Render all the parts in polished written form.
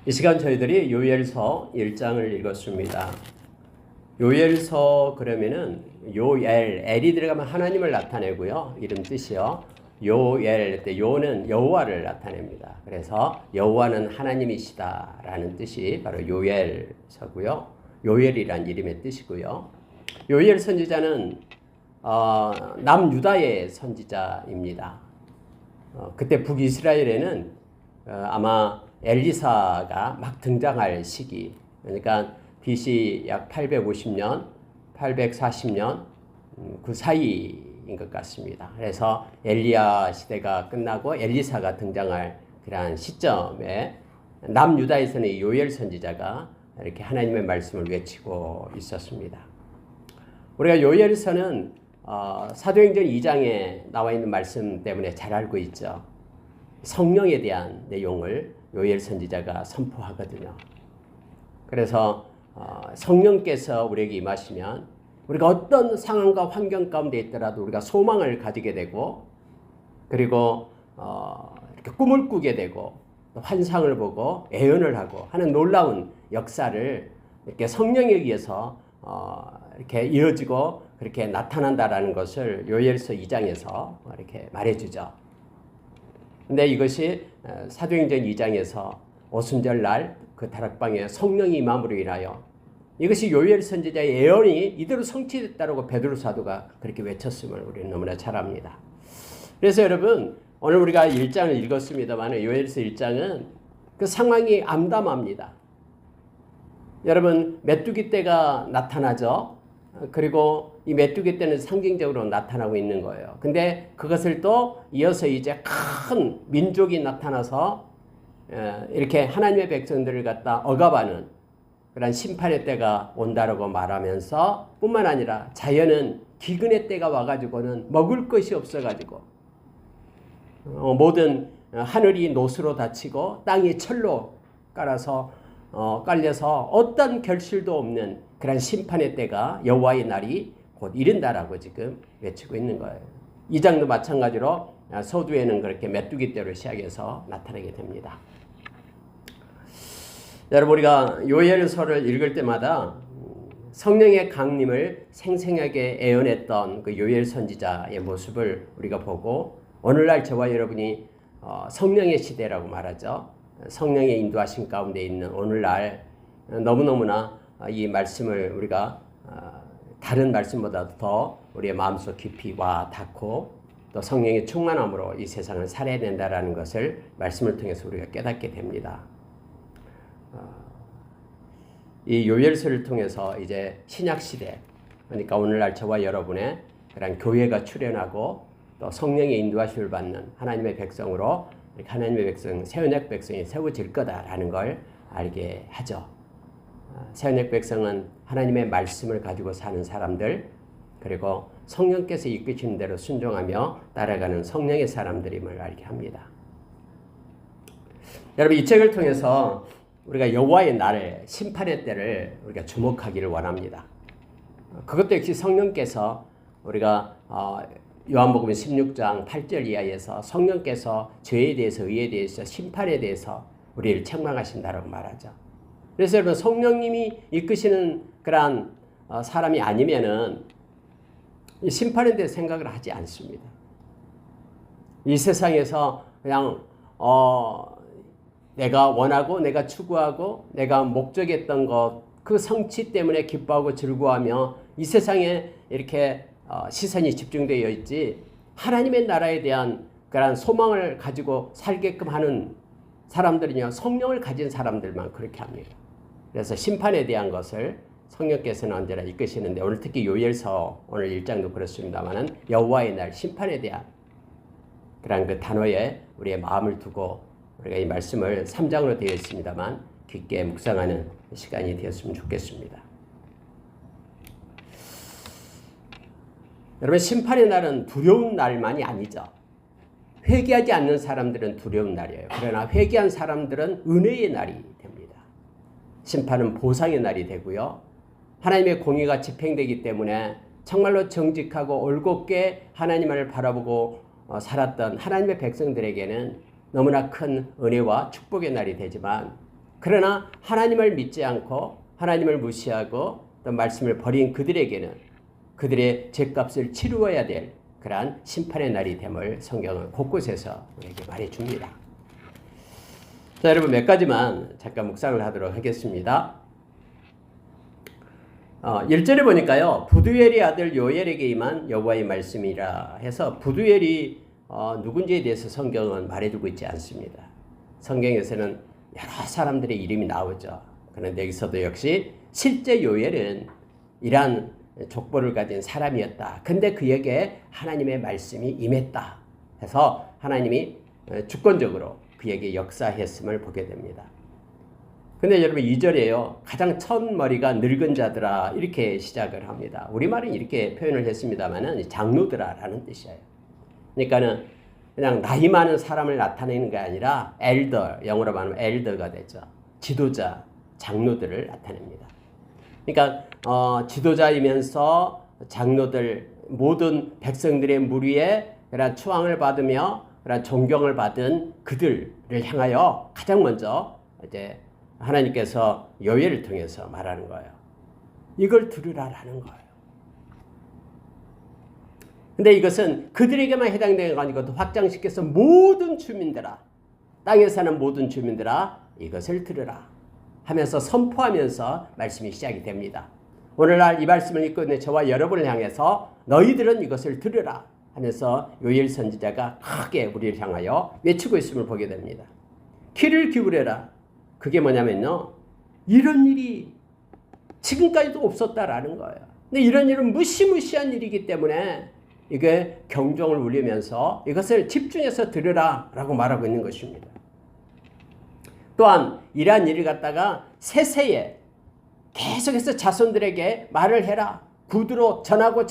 이 시간 저희들이 요엘서 1장을 읽었습니다. 요엘서 그러면은 요엘, 엘이 들어가면 하나님을 나타내고요. 이름 뜻이요. 요엘 때 요는 여호와를 나타냅니다. 그래서 여호와는 하나님이시다라는 뜻이 바로 요엘서고요. 요엘이란 이름의 뜻이고요. 요엘 선지자는 남유다의 선지자입니다. 그때 북이스라엘에는 아마 엘리사가 막 등장할 시기, 그러니까 BC 약 850년, 840년 그 사이인 것 같습니다. 그래서 엘리야 시대가 끝나고 엘리사가 등장할 그러한 시점에 남유다에서는 이 요엘 선지자가 이렇게 하나님의 말씀을 외치고 있었습니다. 우리가 요엘서는 사도행전 2장에 나와 있는 말씀 때문에 잘 알고 있죠. 성령에 대한 내용을 요엘 선지자가 선포하거든요. 그래서 성령께서 우리에게 임하시면 우리가 어떤 상황과 환경 가운데 있더라도 우리가 소망을 가지게 되고, 그리고 이렇게 꿈을 꾸게 되고 또 환상을 보고 예언을 하고 하는 놀라운 역사를 이렇게 성령에 의해서 이렇게 이어지고 그렇게 나타난다라는 것을 요엘서 2장에서 이렇게 말해주죠. 근데 이것이 사도행전 2장에서 오순절 날 그 다락방에 성령이 임함으로 인하여 이것이 요엘 선지자의 예언이 이대로 성취됐다라고 베드로 사도가 그렇게 외쳤음을 우리는 너무나 잘 압니다. 그래서 여러분, 오늘 우리가 1장을 읽었습니다만 요엘서 1장은 그 상황이 암담합니다. 여러분, 메뚜기 떼가 나타나죠. 그리고 이 메뚜기 떼는 상징적으로 나타나고 있는 거예요. 근데 그것을 또 이어서 이제 큰 민족이 나타나서 이렇게 하나님의 백성들을 갖다 억압하는 그런 심판의 때가 온다라고 말하면서 뿐만 아니라 자연은 기근의 때가 와가지고는 먹을 것이 없어가지고 모든 하늘이 노수로 닫히고 땅이 철로 깔려서 어떤 결실도 없는 그런 심판의 때가 여호와의 날이 곧 이른다라고 지금 외치고 있는 거예요. 이 장도 마찬가지로 서두에는 그렇게 메뚜기 떼로 시작해서 나타나게 됩니다. 여러분, 우리가 요엘서를 읽을 때마다 성령의 강림을 생생하게 예언했던 그 요엘 선지자의 모습을 우리가 보고, 오늘날 저와 여러분이 성령의 시대라고 말하죠. 성령의 인도하심 가운데 있는 오늘날 너무너무나 이 말씀을 우리가 다른 말씀보다 더 우리의 마음속 깊이 와 닿고 또 성령의 충만함으로 이 세상을 살아야 된다라는 것을 말씀을 통해서 우리가 깨닫게 됩니다. 이 요엘서를 통해서 이제 신약 시대, 그러니까 오늘날 저와 여러분의 그런 교회가 출현하고 또 성령의 인도하심을 받는 하나님의 백성으로 하나님의 백성, 새 언약 백성이 세워질 거다라는 걸 알게 하죠. 새 언약 백성은 하나님의 말씀을 가지고 사는 사람들, 그리고 성령께서 이끄시는 대로 순종하며 따라가는 성령의 사람들임을 알게 합니다. 여러분, 이 책을 통해서 우리가 여호와의 날, 심판의 때를 우리가 주목하기를 원합니다. 그것도 역시 성령께서 우리가 요한복음 16장 8절 이하에서 성령께서 죄에 대해서, 의에 대해서, 심판에 대해서 우리를 책망하신다라고 말하죠. 그래서 여러분, 성령님이 이끄시는 그러한 사람이 아니면은 이 심판에 대해 생각을 하지 않습니다. 이 세상에서 그냥 내가 원하고 내가 추구하고 내가 목적했던 것, 그 성취 때문에 기뻐하고 즐거워하며 이 세상에 이렇게 시선이 집중되어 있지, 하나님의 나라에 대한 그런 소망을 가지고 살게끔 하는 사람들은요, 성령을 가진 사람들만 그렇게 합니다. 그래서 심판에 대한 것을 성령께서는 언제나 이끄시는데, 오늘 특히 요엘서 오늘 1장도 그렇습니다만은 여호와의 날, 심판에 대한 그런 그 단어에 우리의 마음을 두고 우리가 이 말씀을 3장으로 되어 있습니다만 깊게 묵상하는 시간이 되었으면 좋겠습니다. 여러분, 심판의 날은 두려운 날만이 아니죠. 회개하지 않는 사람들은 두려운 날이에요. 그러나 회개한 사람들은 은혜의 날이 됩니다. 심판은 보상의 날이 되고요. 하나님의 공의가 집행되기 때문에 정말로 정직하고 올곧게 하나님을 바라보고 살았던 하나님의 백성들에게는 너무나 큰 은혜와 축복의 날이 되지만, 그러나 하나님을 믿지 않고 하나님을 무시하고 또 말씀을 버린 그들에게는 그들의 죄값을 치루어야 될 그러한 심판의 날이 됨을 성경은 곳곳에서 우리에게 말해줍니다. 자, 여러분 몇 가지만 잠깐 묵상을 하도록 하겠습니다. 1절에 보니까요. 부두엘의 아들 요엘에게 임한 여호와의 말씀이라 해서 부두엘이 누군지에 대해서 성경은 말해주고 있지 않습니다. 성경에서는 여러 사람들의 이름이 나오죠. 그런데 여기서도 역시 실제 요엘은 이러한 족보를 가진 사람이었다. 근데 그에게 하나님의 말씀이 임했다 해서 하나님이 주권적으로 그에게 역사했음을 보게 됩니다. 근데 여러분 2절에요. 가장 첫머리가 늙은 자들아 이렇게 시작을 합니다. 우리말은 이렇게 표현을 했습니다만은 장로들아라는 뜻이에요. 그러니까는 그냥 나이 많은 사람을 나타내는 게 아니라 엘더, 영어로 말하면 엘더가 되죠. 지도자, 장로들을 나타냅니다. 그러니까 지도자이면서 장로들 모든 백성들의 무리에 그런 추앙을 받으며 그런 존경을 받은 그들을 향하여 가장 먼저 이제 하나님께서 요엘을 통해서 말하는 거예요. 이걸 들으라라는 거예요. 근데 이것은 그들에게만 해당되는 거 아니고 또 확장시켜서 모든 주민들아, 땅에 사는 모든 주민들아 이것을 들으라 하면서 선포하면서 말씀이 시작이 됩니다. 오늘날 이 말씀을 읽고 있는 저와 여러분을 향해서 너희들은 이것을 들으라 하면서 요엘 선지자가 크게 우리를 향하여 외치고 있음을 보게 됩니다. 귀를 기울여라. 그게 뭐냐면요. 이런 일이 지금까지도 없었다라는 거예요. 근데 이런 일은 무시무시한 일이기 때문에 이게 경종을 울리면서 이것을 집중해서 들으라 라고 말하고 있는 것입니다. 또한 이러한 일을 갖다가 세세에 계속해서 자손들에게 말을 해라. 구두로 전하고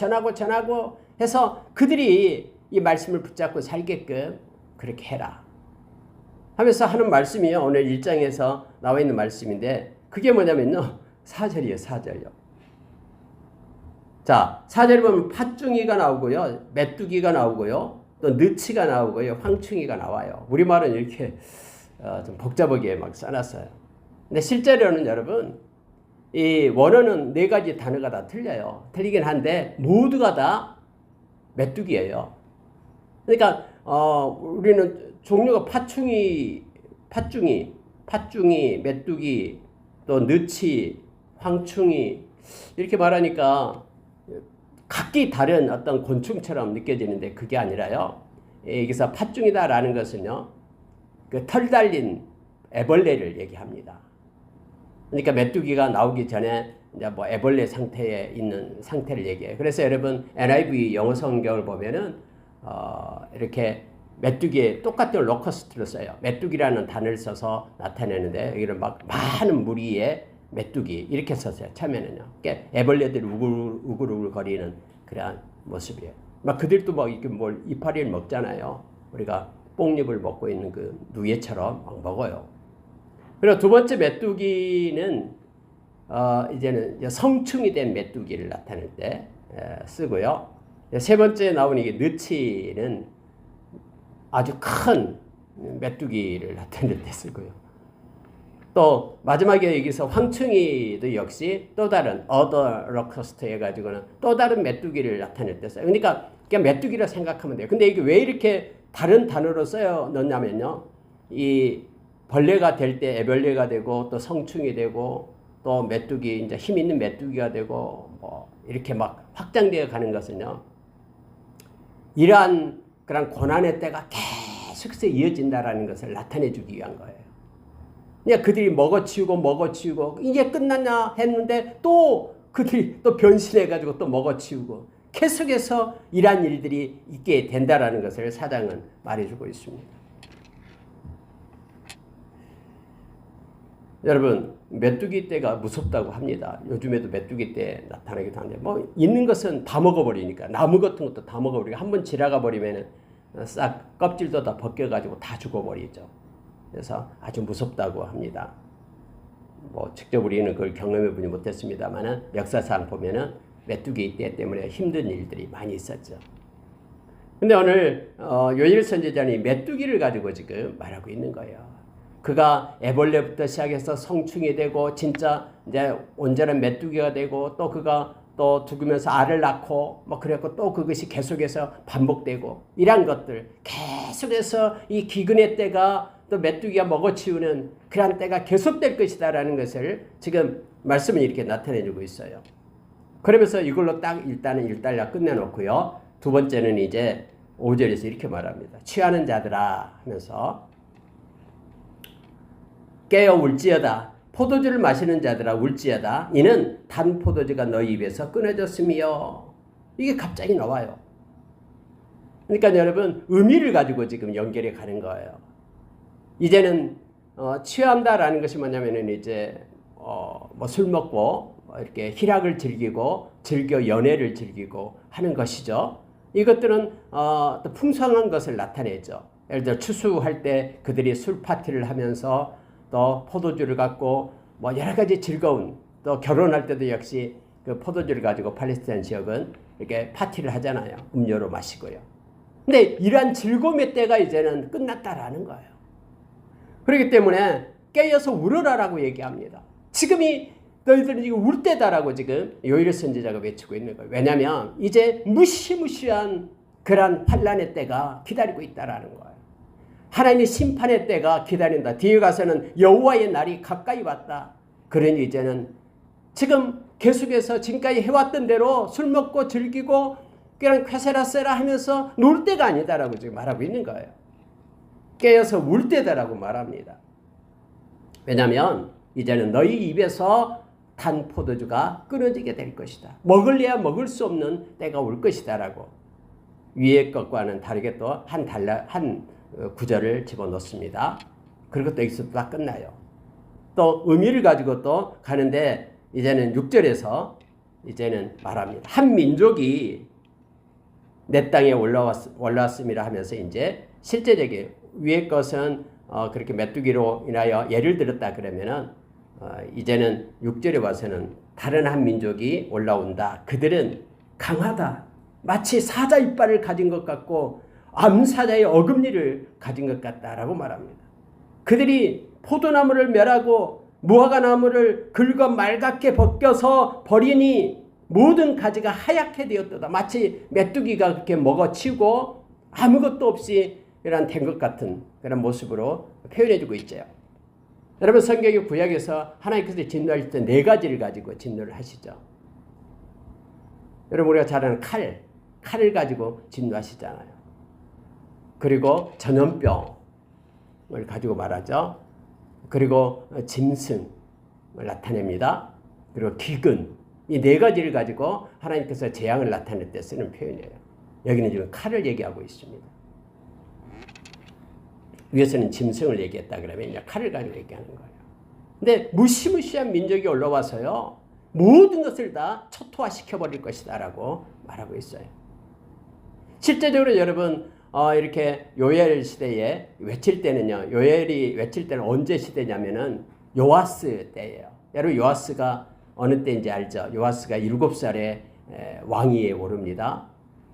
해서 그들이 이 말씀을 붙잡고 살게끔 그렇게 해라 하면서 하는 말씀이요. 오늘 1장에서 나와 있는 말씀인데 그게 뭐냐면요. 4절이에요. 4절요. 자, 4절에 보면 팥중이가 나오고요. 메뚜기가 나오고요. 또 느치가 나오고요. 황충이가 나와요. 우리말은 이렇게 좀 복잡하게 막 써놨어요. 근데 실제로는 여러분 이 원어는 4가지 단어가 다 틀려요. 틀리긴 한데 모두가 다 메뚜기예요. 그러니까 우리는 종류가 팥중이, 메뚜기, 또 느치, 황충이 이렇게 말하니까 각기 다른 어떤 곤충처럼 느껴지는데 그게 아니라요. 여기서 팥중이다라는 것은요. 그 털 달린 애벌레를 얘기합니다. 그러니까 메뚜기가 나오기 전에 이제 뭐 애벌레 상태에 있는 상태를 얘기해요. 그래서 여러분 NIV 영어 성경을 보면은 이렇게 메뚜기에 똑같은 로커스트를 써요. 메뚜기라는 단어를 써서 나타내는데 여기는 막 많은 무리의 메뚜기 이렇게 썼어요. 처음에는요. 그러니까 애벌레들이 우글우글 거리는 그런 모습이에요. 막 그들도 막 이렇게 뭘 이파리를 먹잖아요. 우리가 뽕잎을 먹고 있는 그 누에처럼 막 먹어요. 그리고 두 번째 메뚜기는 이제는 성충이 된 메뚜기를 나타낼 때 쓰고요. 세 번째 나오는 이게 느치는 아주 큰 메뚜기를 나타낼 때 쓰고요. 또 마지막에 여기서 황충이도 역시 또 다른 other locust 해가지고는 또 다른 메뚜기를 나타낼 때 써요. 그러니까 그냥 메뚜기라 생각하면 돼요. 근데 이게 왜 이렇게 다른 단어로 써요 넣냐면요. 이 벌레가 될 때 애벌레가 되고 또 성충이 되고 또 메뚜기 이제 힘 있는 메뚜기가 되고 뭐 이렇게 막 확장되어 가는 것은요. 이러한 그런 고난의 때가 계속해서 이어진다라는 것을 나타내 주기 위한 거예요. 그냥 그들이 먹어치우고 이제 끝났냐 했는데 또 그들이 또 변신해 가지고 또 먹어치우고 계속해서 이러한 일들이 있게 된다라는 것을 사장은 말해주고 있습니다. 여러분 메뚜기 떼가 무섭다고 합니다. 요즘에도 메뚜기 떼 나타나기도 하는데 뭐 있는 것은 다 먹어버리니까 나무 같은 것도 다 먹어버리고 한번 지나가 버리면 싹 껍질도 다 벗겨가지고 다 죽어버리죠. 그래서 아주 무섭다고 합니다. 뭐 직접 우리는 그걸 경험해보지 못했습니다만은 역사상 보면은 메뚜기 떼 때문에 힘든 일들이 많이 있었죠. 근데 오늘 요엘 선지자는 메뚜기를 가지고 지금 말하고 있는 거예요. 그가 애벌레부터 시작해서 성충이 되고 진짜 이제 온전한 메뚜기가 되고 또 그가 또 죽으면서 알을 낳고 뭐 그랬고 또 그것이 계속해서 반복되고 이러한 것들 계속해서 이 기근의 때가 또 메뚜기가 먹어치우는 그러한 때가 계속될 것이다라는 것을 지금 말씀은 이렇게 나타내주고 있어요. 그러면서 이걸로 딱 일단은 1달러 끝내놓고요. 두 번째는 이제 5절에서 이렇게 말합니다. 취하는 자들아 하면서 깨어 울지어다. 포도주를 마시는 자들아 울지어다. 이는 단 포도주가 너희 입에서 끊어졌으며. 이게 갑자기 나와요. 그러니까 여러분 의미를 가지고 지금 연결해 가는 거예요. 이제는 취한다라는 것이 뭐냐면은 이제 뭐 술 먹고 이렇게 희락을 즐기고 즐겨 연애를 즐기고 하는 것이죠. 이것들은 또 풍성한 것을 나타내죠. 예를 들어 추수할 때 그들이 술 파티를 하면서 또 포도주를 갖고 뭐 여러 가지 즐거운, 또 결혼할 때도 역시 그 포도주를 가지고 팔레스타인 지역은 이렇게 파티를 하잖아요. 음료로 마시고요. 근데 이러한 즐거움의 때가 이제는 끝났다라는 거예요. 그렇기 때문에 깨어서 울어라라고 얘기합니다. 지금이 너희들은 지금 울 때다라고 지금 요엘 선지자가 외치고 있는 거예요. 왜냐하면 이제 무시무시한 그런 환난의 때가 기다리고 있다라는 거예요. 하나님의 심판의 때가 기다린다. 뒤에 가서는 여호와의 날이 가까이 왔다. 그러니 이제는 지금 계속해서 지금까지 해왔던 대로 술 먹고 즐기고 그냥 쾌세라세라 하면서 놀 때가 아니다라고 지금 말하고 있는 거예요. 깨어서 울 때다라고 말합니다. 왜냐하면 이제는 너희 입에서 단 포도주가 끊어지게 될 것이다. 먹을래야 먹을 수 없는 때가 올 것이다라고 위의 것과는 다르게 또 한 구절을 집어넣습니다. 그리고 또 여기서 딱 끝나요. 또 의미를 가지고 또 가는데 이제는 6절에서 이제는 말합니다. 한 민족이 내 땅에 올라왔음이라 하면서 이제 실제적인 위의 것은 그렇게 메뚜기로 인하여 예를 들었다 그러면은 이제는 6절에 와서는 다른 한 민족이 올라온다. 그들은 강하다. 마치 사자 이빨을 가진 것 같고 암사자의 어금니를 가진 것 같다라고 말합니다. 그들이 포도나무를 멸하고 무화과나무를 긁어 말갛게 벗겨서 버리니 모든 가지가 하얗게 되었도다. 마치 메뚜기가 그렇게 먹어치고 아무것도 없이 이런 된 것 같은 그런 모습으로 표현해주고 있죠. 여러분 성경의 구약에서 하나님께서 진노하실 때 4가지를 가지고 진노를 하시죠. 여러분 우리가 잘 아는 칼을 가지고 진노하시잖아요. 그리고 전염병을 가지고 말하죠. 그리고 짐승을 나타냅니다. 그리고 기근, 이 4가지를 가지고 하나님께서 재앙을 나타낼 때 쓰는 표현이에요. 여기는 지금 칼을 얘기하고 있습니다. 위에서는 짐승을 얘기했다 그러면 이제 칼을 가지고 얘기하는 거예요. 근데 무시무시한 민족이 올라와서요 모든 것을 다 초토화시켜버릴 것이다 라고 말하고 있어요. 실제적으로 여러분 이렇게 요엘 시대에 외칠 때는요, 요엘이 외칠 때는 언제 시대냐면은 요아스 때예요. 여러분 요아스가 어느 때인지 알죠? 요아스가 7살에 왕위에 오릅니다.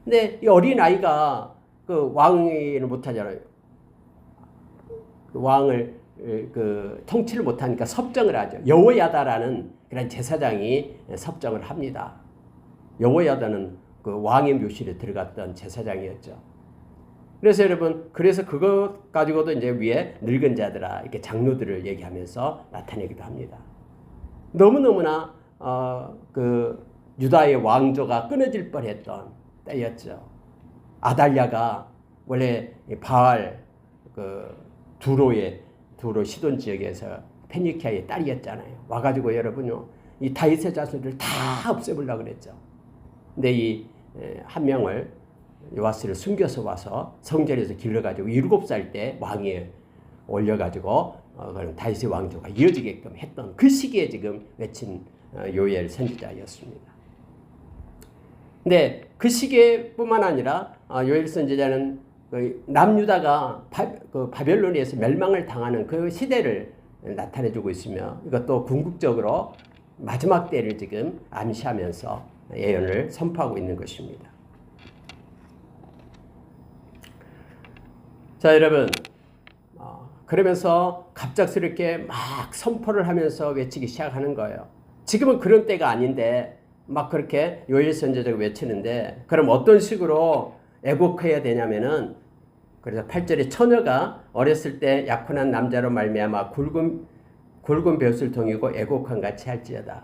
근데 이 어린 아이가 그 왕위를 못하잖아요. 그 왕을 통치를 못하니까 섭정을 하죠. 여호야다라는 그런 제사장이 섭정을 합니다. 여호야다는 그 왕의 묘실에 들어갔던 제사장이었죠. 그래서 여러분, 그래서 그것 가지고도 이제 위에 늙은 자들아 이렇게 장로들을 얘기하면서 나타내기도 합니다. 너무너무나 그 유다의 왕조가 끊어질 뻔했던 때였죠. 아달랴가 원래 바알 두로 시돈 지역에서 페니키아의 딸이었잖아요. 와가지고 여러분요 이 다윗의 자손들을 다 없애보려고 그랬죠. 근데 이 한 명을 요아스를 숨겨서 와서 성전에서 길러가지고 7살 때 왕위에 올려가지고 다윗의 왕조가 이어지게끔 했던 그 시기에 지금 외친 요엘 선지자였습니다. 근데 그 시기뿐만 아니라 요엘 선지자는 남유다가 바벨론에서 멸망을 당하는 그 시대를 나타내주고 있으며 이것도 궁극적으로 마지막 때를 지금 암시하면서 예언을 선포하고 있는 것입니다. 자 여러분 그러면서 갑작스럽게 막 선포를 하면서 외치기 시작하는 거예요. 지금은 그런 때가 아닌데 막 그렇게 요엘 선지자가 외치는데, 그럼 어떤 식으로 애곡해야 되냐면은, 그래서 8절에 처녀가 어렸을 때 약혼한 남자로 말미암아 굵은 벼슬 통이고 애곡한 같이 할지어다.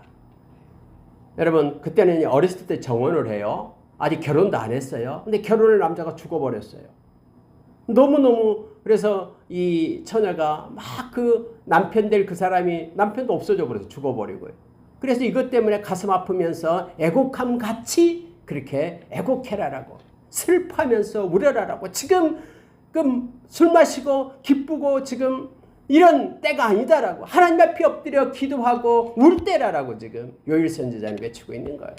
여러분, 그때는 어렸을 때 정혼을 해요. 아직 결혼도 안 했어요. 근데 결혼을 남자가 죽어버렸어요. 너무너무, 그래서 이 처녀가 막 그 남편 될 그 사람이, 남편도 없어져 버려서 죽어버리고요. 그래서 이것 때문에 가슴 아프면서 애곡함 같이 그렇게 애곡해라라고, 슬퍼하면서 우려라라고, 지금 술 마시고 기쁘고 지금 이런 때가 아니다라고, 하나님 앞에 엎드려 기도하고 울 때라라고 지금 요엘 선지자는 외치고 있는 거예요.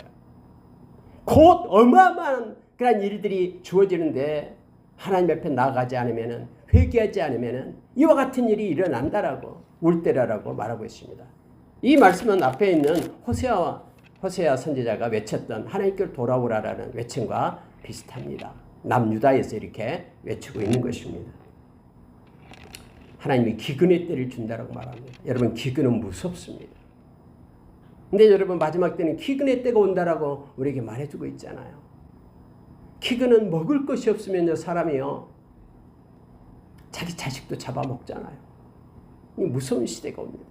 곧 어마어마한 그런 일들이 주어지는데 하나님 앞에 나아가지 않으면, 회개하지 않으면 이와 같은 일이 일어난다라고, 울 때라라고 말하고 있습니다. 이 말씀은 앞에 있는 호세아 선지자가 외쳤던 하나님께로 돌아오라라는 외침과 비슷합니다. 남유다에서 이렇게 외치고 있는 것입니다. 하나님이 기근의 때를 준다라고 말합니다. 여러분, 기근은 무섭습니다. 근데 여러분, 마지막 때는 기근의 때가 온다라고 우리에게 말해주고 있잖아요. 기근은 먹을 것이 없으면요, 사람이요, 자기 자식도 잡아먹잖아요. 이 무서운 시대가 옵니다.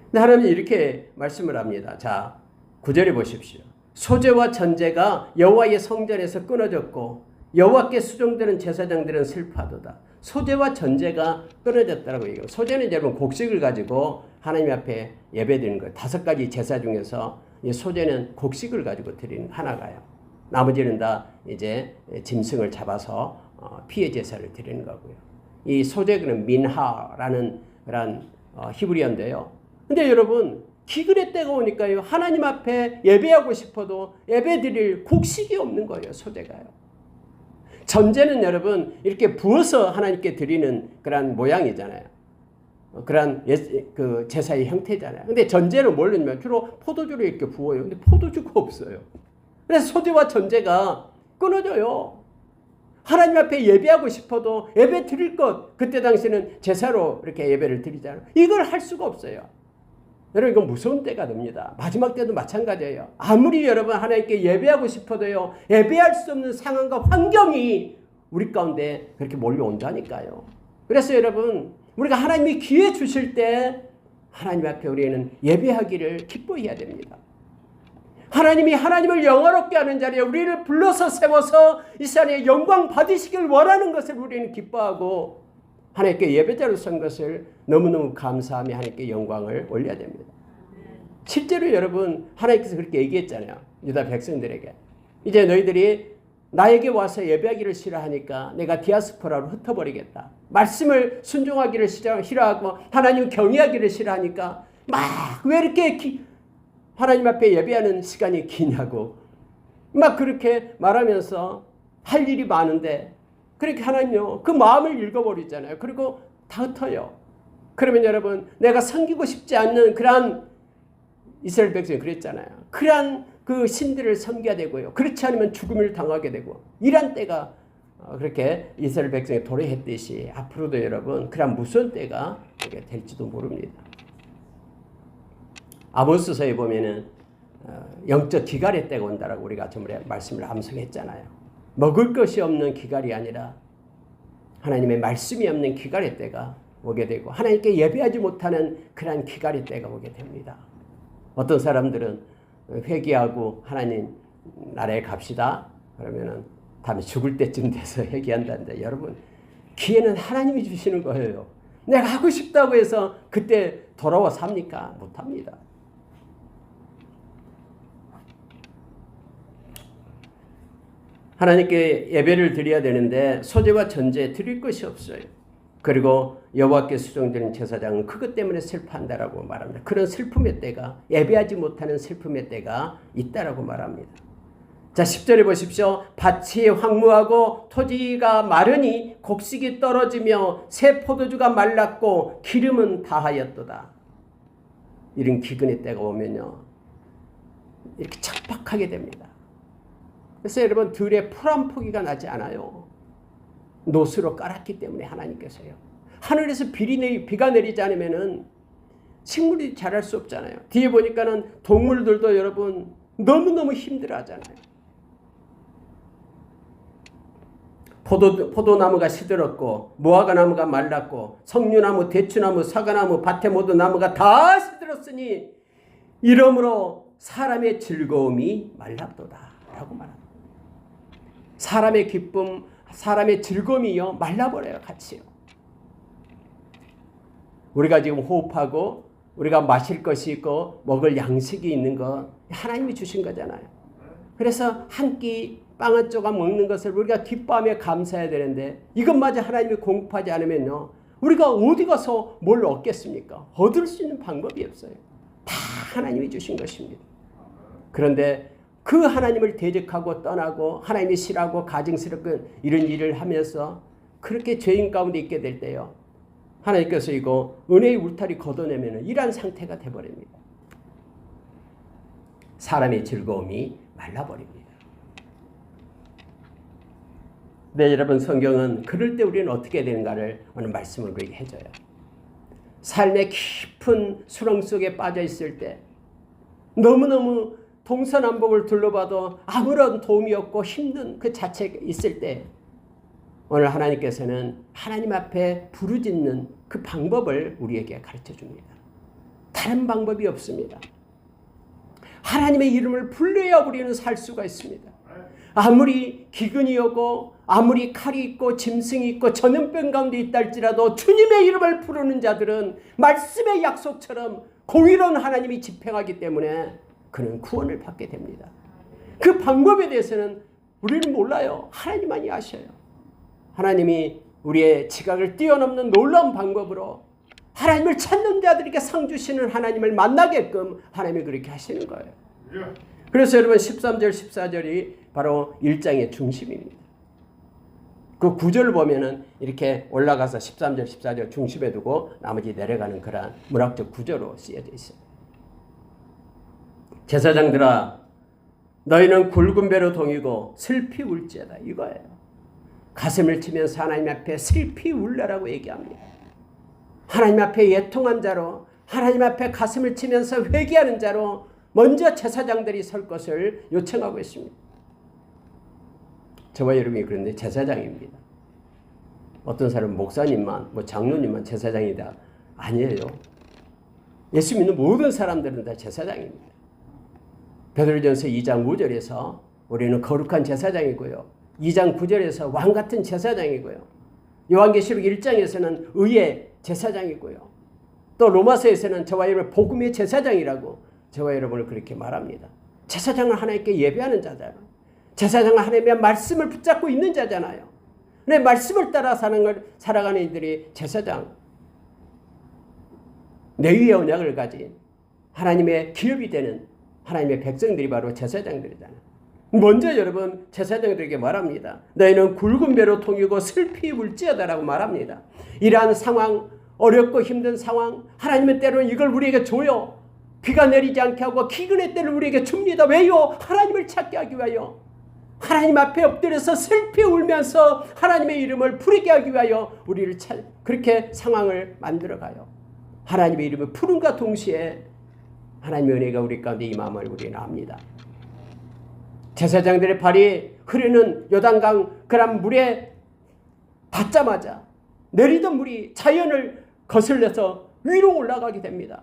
근데 하나님이 이렇게 말씀을 합니다. 자, 9절에 보십시오. 소재와 전제가 여호와의 성전에서 끊어졌고 여호와께 수종되는 제사장들은 슬퍼하도다. 소재와 전제가 끊어졌다라고 얘기해요. 소재는 여러분 곡식을 가지고 하나님 앞에 예배드리는 거예요. 5가지 제사 중에서 이 소재는 곡식을 가지고 드리는 하나가요. 나머지는 다 이제 짐승을 잡아서 피해 제사를 드리는 거고요. 이 소재는 민하라는 그런 히브리어인데요. 근데 여러분, 기근의 때가 오니까요, 하나님 앞에 예배하고 싶어도 예배 드릴 곡식이 없는 거예요. 소재가요. 전제는 여러분 이렇게 부어서 하나님께 드리는 그런 모양이잖아요. 그런 그 제사의 형태잖아요. 근데 전제는 뭘 넣냐면 주로 포도주를 이렇게 부어요. 근데 포도주가 없어요. 그래서 소재와 전제가 끊어져요. 하나님 앞에 예배하고 싶어도 예배 드릴 것, 그때 당시에는 제사로 이렇게 예배를 드리잖아요. 이걸 할 수가 없어요. 여러분, 이건 무서운 때가 됩니다. 마지막 때도 마찬가지예요. 아무리 여러분 하나님께 예배하고 싶어도요, 예배할 수 없는 상황과 환경이 우리 가운데 그렇게 몰려온다니까요. 그래서 여러분, 우리가 하나님이 기회 주실 때 하나님 앞에 우리는 예배하기를 기뻐해야 됩니다. 하나님이 하나님을 영화롭게 하는 자리에 우리를 불러서 세워서 이 시간에 영광 받으시길 원하는 것을 우리는 기뻐하고, 하나님께 예배자로 선 것을 너무너무 감사하며 하나님께 영광을 올려야 됩니다. 실제로 여러분, 하나님께서 그렇게 얘기했잖아요. 유다 백성들에게. 이제 너희들이 나에게 와서 예배하기를 싫어하니까 내가 디아스포라로 흩어버리겠다. 말씀을 순종하기를 싫어하고 하나님 경외하기를 싫어하니까 막 왜 이렇게 하나님 앞에 예배하는 시간이 기냐고 막 그렇게 말하면서 할 일이 많은데, 그렇게 하나님요, 그 마음을 읽어버리잖아요. 그리고 다 흩어요. 그러면 여러분, 내가 섬기고 싶지 않는 그러한 이스라엘 백성이 그랬잖아요. 그러한 그 신들을 섬겨야 되고요. 그렇지 않으면 죽음을 당하게 되고, 이런 때가 그렇게 이스라엘 백성이 도래했듯이 앞으로도 여러분 그러한 무서운 때가 될지도 모릅니다. 아모스서에 보면은 영적 기갈의 때가 온다라고 우리가 전번에 말씀을 암송했잖아요. 먹을 것이 없는 기갈이 아니라 하나님의 말씀이 없는 기갈의 때가 오게 되고, 하나님께 예배하지 못하는 그러한 기갈의 때가 오게 됩니다. 어떤 사람들은 회개하고 하나님 나라에 갑시다 그러면은 다음에 죽을 때쯤 돼서 회개한다는데, 여러분, 기회는 하나님이 주시는 거예요. 내가 하고 싶다고 해서 그때 돌아와 삽니까? 못합니다. 하나님께 예배를 드려야 되는데 소재와 전제 드릴 것이 없어요. 그리고 여호와께 수종되는 제사장은 그것 때문에 슬퍼한다라고 말합니다. 그런 슬픔의 때가, 예배하지 못하는 슬픔의 때가 있다라고 말합니다. 자, 10절에 보십시오. 밭이 황무하고 토지가 마르니 곡식이 떨어지며 새 포도주가 말랐고 기름은 다하였도다. 이런 기근의 때가 오면요, 이렇게 척박하게 됩니다. 그래서 여러분, 들에 풀 한 포기가 나지 않아요. 노수로 깔았기 때문에 하나님께서요. 하늘에서 비가 내리지 않으면은 식물이 자랄 수 없잖아요. 뒤에 보니까는 동물들도 여러분 너무너무 힘들어하잖아요. 포도나무가 시들었고 무화과나무가 말랐고 석류나무, 대추나무, 사과나무, 밭에 모든 나무가 다 시들었으니 이러므로 사람의 즐거움이 말랐도다 라고 말합니다. 사람의 기쁨, 사람의 즐거움이요 말라버려요. 같이요. 우리가 지금 호흡하고 우리가 마실 것이 있고 먹을 양식이 있는 거 하나님이 주신 거잖아요. 그래서 한 끼 빵 한 조각 먹는 것을 우리가 기뻐하며 감사해야 되는데 이것마저 하나님이 공급하지 않으면요. 우리가 어디 가서 뭘 얻겠습니까? 얻을 수 있는 방법이 없어요. 다 하나님이 주신 것입니다. 그런데 그 하나님을 대적하고 떠나고 하나님이 싫어하고 가증스럽고 이런 일을 하면서 그렇게 죄인 가운데 있게 될 때요. 하나님께서 이거 은혜의 울타리 걷어내면 이러한 상태가 되어버립니다. 사람의 즐거움이 말라버립니다. 네, 여러분 성경은 그럴 때 우리는 어떻게 되는가를 오늘 말씀을 우리에게 해줘요. 삶의 깊은 수렁 속에 빠져 있을 때 너무너무 동서남북을 둘러봐도 아무런 도움이 없고 힘든 그 자체가 있을 때 오늘 하나님께서는 하나님 앞에 부르짖는 그 방법을 우리에게 가르쳐 줍니다. 다른 방법이 없습니다. 하나님의 이름을 불러야 우리는 살 수가 있습니다. 아무리 기근이 오고 아무리 칼이 있고 짐승이 있고 전염병 가운데 있다 할지라도 주님의 이름을 부르는 자들은 말씀의 약속처럼 공의로운 하나님이 집행하기 때문에 그는 구원을 받게 됩니다. 그 방법에 대해서는 우리는 몰라요. 하나님만이 아셔요. 하나님이 우리의 지각을 뛰어넘는 놀라운 방법으로 하나님을 찾는 자들에게 상 주시는 하나님을 만나게끔 하나님이 그렇게 하시는 거예요. 그래서 여러분 13절 14절이 바로 1장의 중심입니다. 그 9절을 보면은 이렇게 올라가서 13절 14절 중심에 두고 나머지 내려가는 그러한 문학적 구조로 쓰여져 있어요. 제사장들아 너희는 굵은 배로 동이고 슬피 울지어다 이거예요. 가슴을 치면서 하나님 앞에 슬피 울라라고 얘기합니다. 하나님 앞에 애통한 자로 하나님 앞에 가슴을 치면서 회개하는 자로 먼저 제사장들이 설 것을 요청하고 있습니다. 저와 여러분이 그런데 제사장입니다. 어떤 사람은 목사님만 장로님만 제사장이다. 아니에요. 예수 믿는 모든 사람들은 다 제사장입니다. 베드로전서 2장 5절에서 우리는 거룩한 제사장이고요. 2장 9절에서 왕같은 제사장이고요. 요한계시록 1장에서는 의의 제사장이고요. 또 로마서에서는 저와 여러분 복음의 제사장이라고 저와 여러분을 그렇게 말합니다. 제사장은 하나님께 예배하는 자잖아요. 제사장은 하나님의 말씀을 붙잡고 있는 자잖아요. 내 말씀을 따라 살아가는 이들이 제사장. 레위의 언약을 가진 하나님의 기업이 되는 하나님의 백성들이 바로 제사장들이잖아요. 먼저 여러분 제사장들에게 말합니다. 너희는 굵은 배로 통이고 슬피 울지어다라고 말합니다. 이러한 상황, 어렵고 힘든 상황, 하나님은 때로는 이걸 우리에게 줘요. 비가 내리지 않게 하고 기근의 때를 우리에게 줍니다. 왜요? 하나님을 찾게 하기 위하여. 하나님 앞에 엎드려서 슬피 울면서 하나님의 이름을 부르게 하기 위하여 우리를 그렇게 상황을 만들어가요. 하나님의 이름을 부름과 동시에 하나님의 은혜가 우리 가운데 임함을 우리는 압니다. 제사장들의 발이 흐르는 요단강 그런 물에 닿자마자 내리던 물이 자연을 거슬려서 위로 올라가게 됩니다.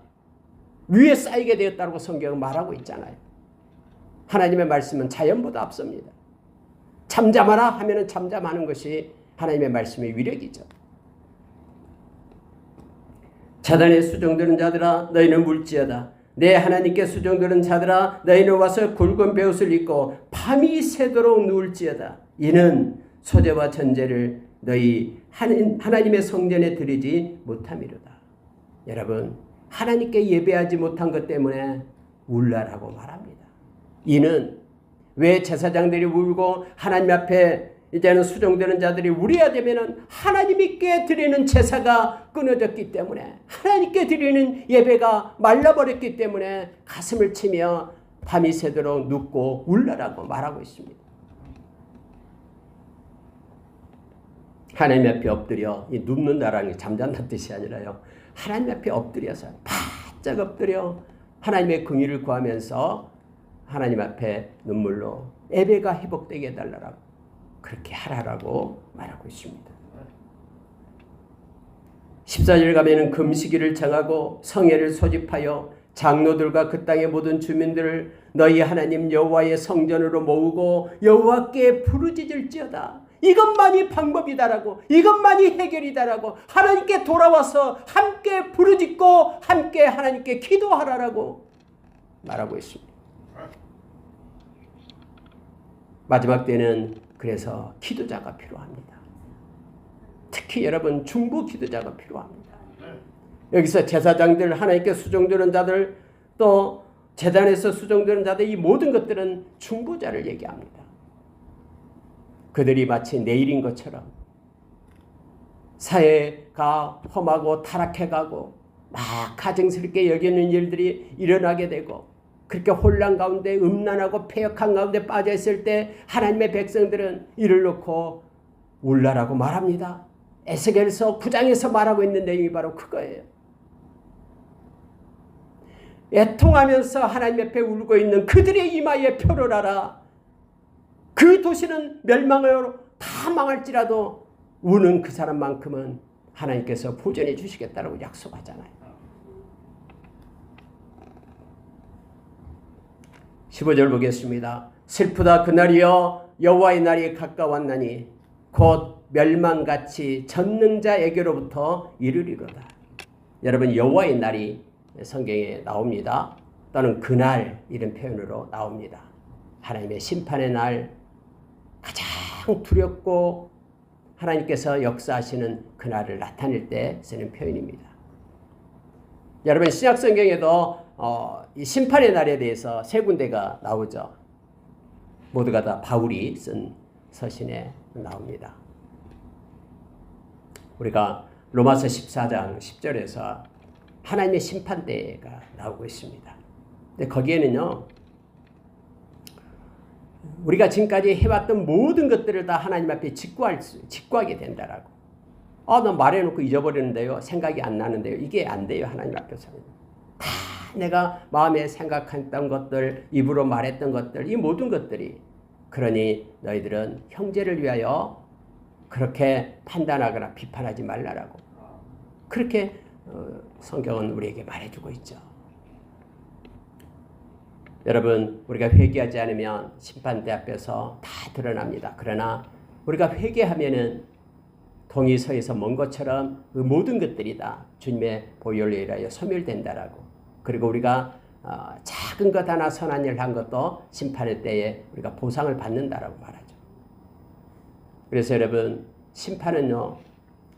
위에 쌓이게 되었다고 성경은 말하고 있잖아요. 하나님의 말씀은 자연보다 앞섭니다. 잠잠하라 하면은 잠잠하는 것이 하나님의 말씀의 위력이죠. 사단에 수종드는 자들아 너희는 물지어다. 내 하나님께 수종드는 자들아 너희는 와서 굵은 베옷을 입고 밤이 새도록 누울지어다. 이는 소재와 전제를 너희 하나님의 성전에 드리지 못함이로다. 여러분 하나님께 예배하지 못한 것 때문에 울라라고 말합니다. 이는 왜 제사장들이 울고 하나님 앞에 이제는 수종되는 자들이 울어야 되면은 하나님께 드리는 제사가 끊어졌기 때문에 하나님께 드리는 예배가 말라버렸기 때문에 가슴을 치며 밤이 새도록 눕고 울라라고 말하고 있습니다. 하나님 앞에 엎드려, 이 눕는다라는 게 잠잔다는 뜻이 아니라요. 하나님 앞에 엎드려서 바짝 엎드려 하나님의 긍휼을 구하면서 하나님 앞에 눈물로 예배가 회복되게 해달라고 그렇게 하라라고 말하고 있습니다. 14절 가면은 금식일을 정하고 성회를 소집하여 장로들과 그 땅의 모든 주민들을 너희 하나님 여호와의 성전으로 모으고 여호와께 부르짖을지어다. 이것만이 방법이다라고, 이것만이 해결이다라고, 하나님께 돌아와서 함께 부르짖고 함께 하나님께 기도하라라고 말하고 있습니다. 마지막 때는 그래서 기도자가 필요합니다. 특히 여러분 중보 기도자가 필요합니다. 여기서 제사장들, 하나님께 수종드는 자들, 또 제단에서 수종드는 자들, 이 모든 것들은 중보자를 얘기합니다. 그들이 마치 내일인 것처럼 사회가 험하고 타락해가고 막 가증스럽게 여기는 일들이 일어나게 되고 그렇게 혼란 가운데 음란하고 패역한 가운데 빠져있을 때 하나님의 백성들은 이를 놓고 울라라고 말합니다. 에스겔서 9장에서 말하고 있는 내용이 바로 그거예요. 애통하면서 하나님 앞에 울고 있는 그들의 이마에 표를 알아. 그 도시는 멸망으로 다 망할지라도 우는 그 사람만큼은 하나님께서 보전해 주시겠다고 약속하잖아요. 15절 보겠습니다. 슬프다 그날이여 여호와의 날이 가까웠나니 곧 멸망같이 전능자에게로부터 이르리로다. 여러분 여호와의 날이 성경에 나옵니다. 또는 그날 이런 표현으로 나옵니다. 하나님의 심판의 날, 가장 두렵고 하나님께서 역사하시는 그날을 나타낼 때 쓰는 표현입니다. 여러분 신약 성경에도 이 심판의 날에 대해서 세 군데가 나오죠. 모두가 다 바울이 쓴 서신에 나옵니다. 우리가 로마서 14장 10절에서 하나님의 심판대가 나오고 있습니다. 근데 거기에는요, 우리가 지금까지 해왔던 모든 것들을 다 하나님 앞에 직구하게 된다라고. 나 말해놓고 잊어버리는데요. 생각이 안 나는데요. 이게 안 돼요. 하나님 앞에서는. 다 내가 마음에 생각했던 것들, 입으로 말했던 것들, 이 모든 것들이. 그러니 너희들은 형제를 위하여 그렇게 판단하거나 비판하지 말라라고. 그렇게 성경은 우리에게 말해주고 있죠. 여러분 우리가 회개하지 않으면 심판대 앞에서 다 드러납니다. 그러나 우리가 회개하면은 동이서에서 먼 것처럼 그 모든 것들이 다 주님의 보혈로 인하여 소멸된다라고. 그리고 우리가 작은 것 하나 선한 일 한 것도 심판의 때에 우리가 보상을 받는다라고 말하죠. 그래서 여러분 심판은요,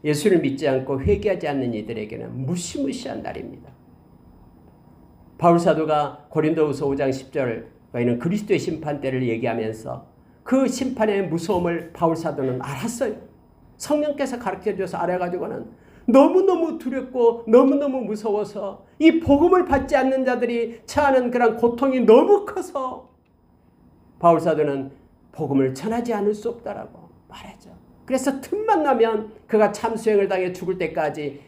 예수를 믿지 않고 회개하지 않는 이들에게는 무시무시한 날입니다. 바울 사도가 고린도후서 5장 10절과 있는 그리스도의 심판대를 얘기하면서 그 심판의 무서움을 바울 사도는 알았어요. 성령께서 가르쳐줘서 알아가지고는 너무너무 두렵고 너무너무 무서워서 이 복음을 받지 않는 자들이 처하는 그런 고통이 너무 커서 바울 사도는 복음을 전하지 않을 수 없다라고 말하죠. 그래서 틈만 나면 그가 참수행을 당해 죽을 때까지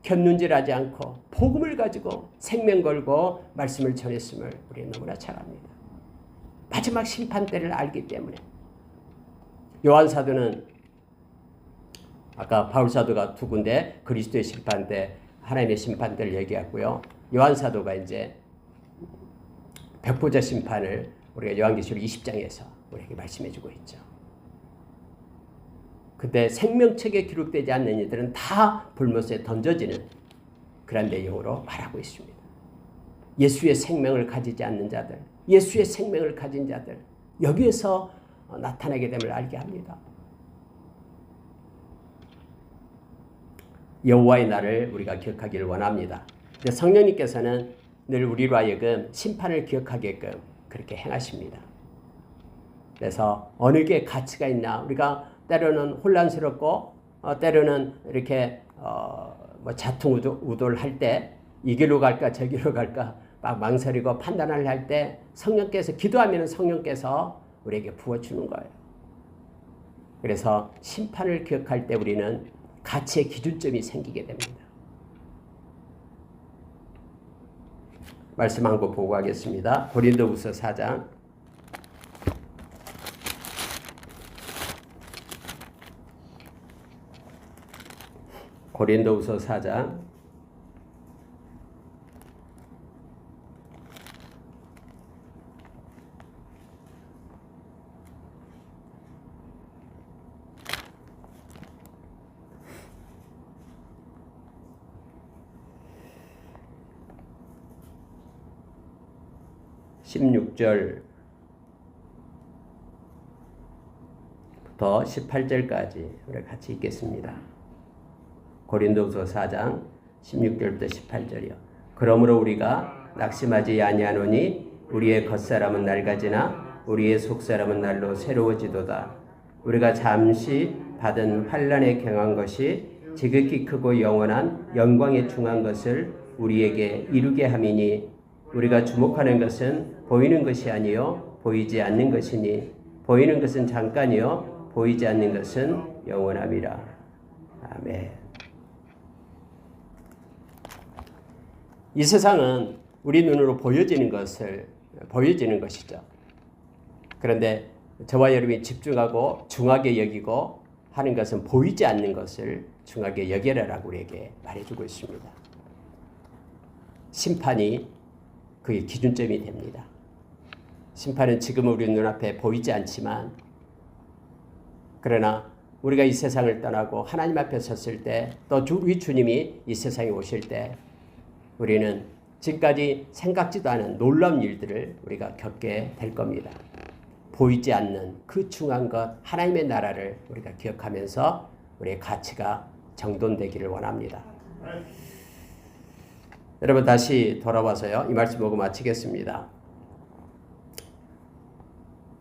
곁눈질하지 않고 복음을 가지고 생명 걸고 말씀을 전했음을 우리는 너무나 잘 압니다. 마지막 심판 때를 알기 때문에. 요한 사도는 아까 바울 사도가 두 군데 그리스도의 심판 때, 하나님의 심판 때를 얘기했고요. 요한 사도가 이제 백보자 심판을 우리가 요한계시록 20장에서 우리에게 말씀해주고 있죠. 그때 생명책에 기록되지 않는 이들은 다 불못에 던져지는 그런 내용으로 말하고 있습니다. 예수의 생명을 가지지 않는 자들, 예수의 생명을 가진 자들, 여기에서 나타나게 됨을 알게 합니다. 여호와의 날을 우리가 기억하기를 원합니다. 성령님께서는 늘 우리로 하여금 심판을 기억하게끔 그렇게 행하십니다. 그래서 어느 게 가치가 있나, 우리가 때로는 혼란스럽고 때로는 이렇게 자퉁우돌 할 때 이 길로 갈까 저 길로 갈까 막 망설이고 판단을 할 때 성령께서 기도하면 성령께서 우리에게 부어주는 거예요. 그래서 심판을 기억할 때 우리는 가치의 기준점이 생기게 됩니다. 말씀 한 거 보고 하겠습니다. 고린도후서 4장 고린도후서 4장 16절부터 18절까지 우리 같이 읽겠습니다. 고린도후서 4장 16절부터 18절이요. 그러므로 우리가 낙심하지 아니하노니 우리의 겉사람은 낡아지나 우리의 속사람은 날로 새로워지도다. 우리가 잠시 받은 환난에 경한 것이 지극히 크고 영원한 영광에 중한 것을 우리에게 이루게 함이니 우리가 주목하는 것은 보이는 것이 아니요 보이지 않는 것이니 보이는 것은 잠깐이요 보이지 않는 것은 영원함이라. 아멘. 이 세상은 우리 눈으로 보여지는 것이죠. 그런데 저와 여러분이 집중하고 중하게 여기고 하는 것은 보이지 않는 것을 중하게 여겨라라고 우리에게 말해주고 있습니다. 심판이 그게 기준점이 됩니다. 심판은 지금 우리 눈앞에 보이지 않지만 그러나 우리가 이 세상을 떠나고 하나님 앞에 섰을 때 또 우리 주님이 이 세상에 오실 때 우리는 지금까지 생각지도 않은 놀라운 일들을 우리가 겪게 될 겁니다. 보이지 않는 그 중한 것 하나님의 나라를 우리가 기억하면서 우리의 가치가 정돈되기를 원합니다. 여러분 다시 돌아와서요. 이 말씀 보고 마치겠습니다.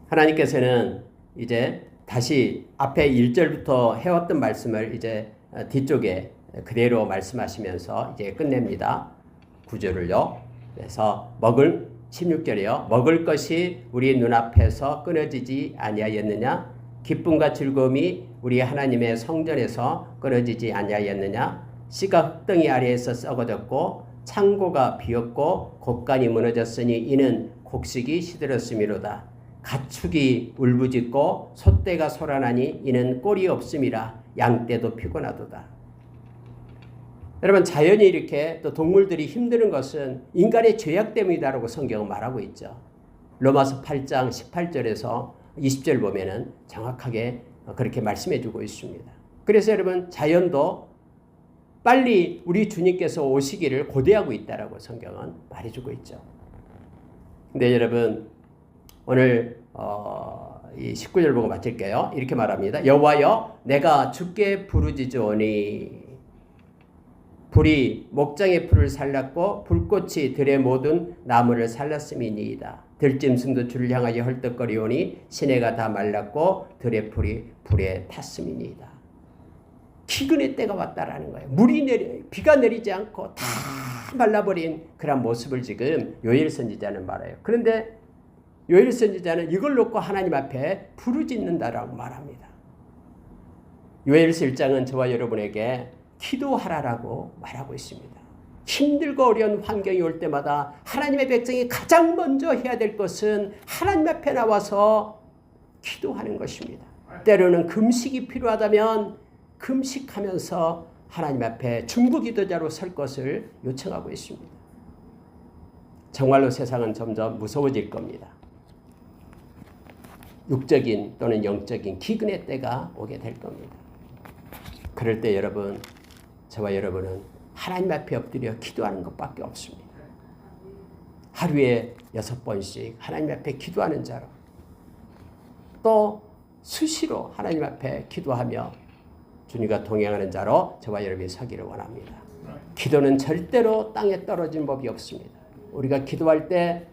하나님께서는 이제 다시 앞에 1절부터 해왔던 말씀을 이제 뒤쪽에 그대로 말씀하시면서 이제 끝냅니다. 9절을요. 그래서 16절이요. 먹을 것이 우리 눈앞에서 끊어지지 아니하였느냐? 기쁨과 즐거움이 우리 하나님의 성전에서 끊어지지 아니하였느냐? 씨가 흙덩이 아래에서 썩어졌고 창고가 비었고 곡간이 무너졌으니 이는 곡식이 시들었음이로다. 가축이 울부짖고 소떼가 소란하니 이는 꼴이 없음이라. 양떼도 피곤하도다. 여러분 자연이 이렇게 또 동물들이 힘드는 것은 인간의 죄악 때문이다라고 성경은 말하고 있죠. 로마서 8장 18절에서 20절 보면은 정확하게 그렇게 말씀해주고 있습니다. 그래서 여러분 자연도 빨리 우리 주님께서 오시기를 고대하고 있다라고 성경은 말해주고 있죠. 근데 여러분 오늘 이 19절 보고 마칠게요. 이렇게 말합니다. 여호와여 내가 주께 부르짖으오니 불이 목장의 풀을 살랐고 불꽃이 들의 모든 나무를 살랐음이니이다. 들짐승도 주를 향하여 헐떡거리오니 시내가 다 말랐고 들의 풀이 불에 탔음이니이다. 기근의 때가 왔다라는 거예요. 비가 내리지 않고 다 말라버린 그런 모습을 지금 요엘 선지자는 말해요. 그런데 요엘 선지자는 이걸 놓고 하나님 앞에 부르짖는다라고 말합니다. 요엘서 1장은 저와 여러분에게 기도하라라고 말하고 있습니다. 힘들고 어려운 환경이 올 때마다 하나님의 백성이 가장 먼저 해야 될 것은 하나님 앞에 나와서 기도하는 것입니다. 때로는 금식이 필요하다면 금식하면서 하나님 앞에 중보기도자로 설 것을 요청하고 있습니다. 정말로 세상은 점점 무서워질 겁니다. 육적인 또는 영적인 기근의 때가 오게 될 겁니다. 그럴 때 여러분, 저와 여러분은 하나님 앞에 엎드려 기도하는 것밖에 없습니다. 하루에 6번씩 하나님 앞에 기도하는 자로 또 수시로 하나님 앞에 기도하며 주님과 동행하는 자로 저와 여러분이 서기를 원합니다. 기도는 절대로 땅에 떨어진 법이 없습니다. 우리가 기도할 때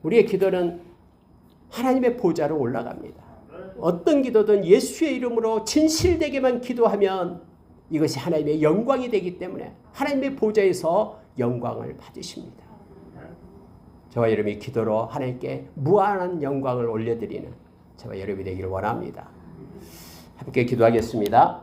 우리의 기도는 하나님의 보좌로 올라갑니다. 어떤 기도든 예수의 이름으로 진실되게만 기도하면 이것이 하나님의 영광이 되기 때문에 하나님의 보좌에서 영광을 받으십니다. 저와 여러분이 기도로 하나님께 무한한 영광을 올려드리는 저와 여러분이 되기를 원합니다. 함께 기도하겠습니다.